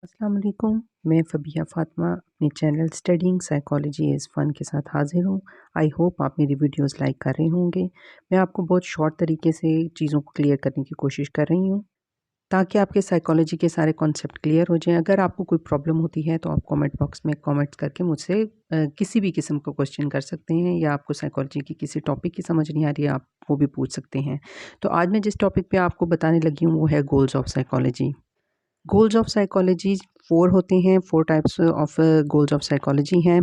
अस्सलाम वालेकुम। मैं फ़बिया फ़ातिमा अपने चैनल स्टडीइंग साइकोलॉजी इज़ फ़न के साथ हाज़िर हूँ। आई होप आप मेरी वीडियोस लाइक कर रहे होंगे। मैं आपको बहुत शॉर्ट तरीके से चीज़ों को क्लियर करने की कोशिश कर रही हूँ ताकि आपके साइकोलॉजी के सारे कॉन्सेप्ट क्लियर हो जाएँ। अगर आपको कोई प्रॉब्लम होती है तो आप कमेंट बॉक्स में कमेंट्स करके मुझसे किसी भी किस्म का क्वेश्चन कर सकते हैं, या आपको साइकोलॉजी की किसी टॉपिक की समझ नहीं आ रही है, आप वो भी पूछ सकते हैं। तो आज मैं जिस टॉपिक पे आपको बताने लगी हूँ वो है goals of psychology. Goals of psychology 4 होते हैं, 4 types of goals of psychology हैं।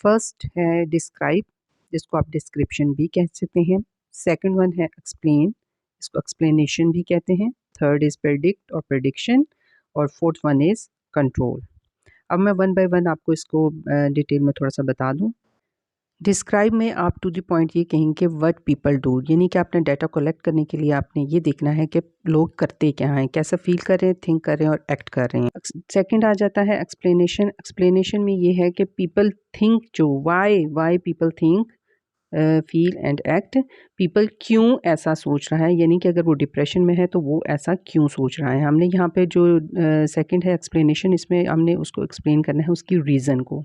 फर्स्ट है डिस्क्राइब, जिसको आप डिस्क्रिप्शन भी कह सकते हैं। सेकंड वन है एक्सप्लेन, इसको एक्सप्लेनेशन भी कहते हैं। थर्ड इज़ प्रेडिक्ट और प्रेडिक्शन, और फोर्थ वन इज़ कंट्रोल। अब मैं वन बाय वन आपको इसको डिटेल में थोड़ा-सा बता दूँ। डिस्क्राइब में आप टू द पॉइंट ये कहेंगे व्हाट पीपल डू, यानी कि आपने डाटा कलेक्ट करने के लिए आपने ये देखना है कि लोग करते क्या हैं, कैसा फील कर रहे हैं, थिंक कर रहे हैं और एक्ट कर रहे हैं। सेकंड आ जाता है एक्सप्लेनेशन। एक्सप्लेनेशन में ये है कि पीपल थिंक, जो why people think, feel and act. People क्यों ऐसा सोच रहा है, यानी कि अगर वो डिप्रेशन में है तो वो ऐसा क्यों सोच रहा है। हमने यहाँ पे जो सेकंड है एक्सप्लेनेशन, इसमें हमने उसको एक्सप्लेन करना है, उसकी रीज़न को।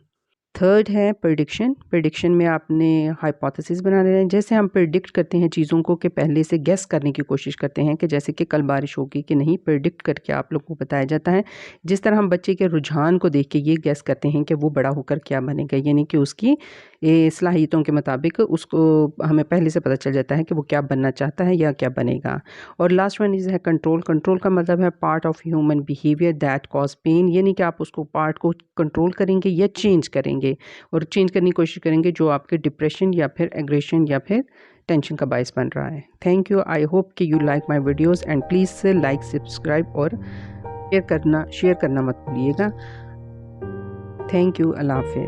थर्ड है प्रेडिक्शन। प्रेडिक्शन में आपने हाइपोथेसिस बनाने हैं। जैसे हम प्रेडिक्ट करते हैं चीज़ों को, कि पहले से गेस करने की कोशिश करते हैं कि जैसे कि कल बारिश होगी कि नहीं, प्रेडिक्ट करके आप लोग को बताया जाता है। जिस तरह हम बच्चे के रुझान को देख के ये गेस करते हैं कि वो बड़ा होकर क्या बनेगा, यानी कि उसकी सलाहियतों के मुताबिक उसको हमें पहले से पता चल जाता है कि वो क्या बनना चाहता है या क्या बनेगा। और लास्ट वन इज़ है कंट्रोल। कंट्रोल का मतलब है part of human behaviour that cause pain, यानी कि आप उसको पार्ट को कंट्रोल करेंगे या चेंज करेंगे, और चेंज करने की कोशिश करेंगे जो आपके डिप्रेशन या फिर एग्रेशन या फिर टेंशन का बायस बन रहा है। Thank you. आई होप कि you like my videos and please से लाइक, सब्सक्राइब और शेयर करना मत भूलिएगा। Thank you. अल्लाह हाफ़िज़।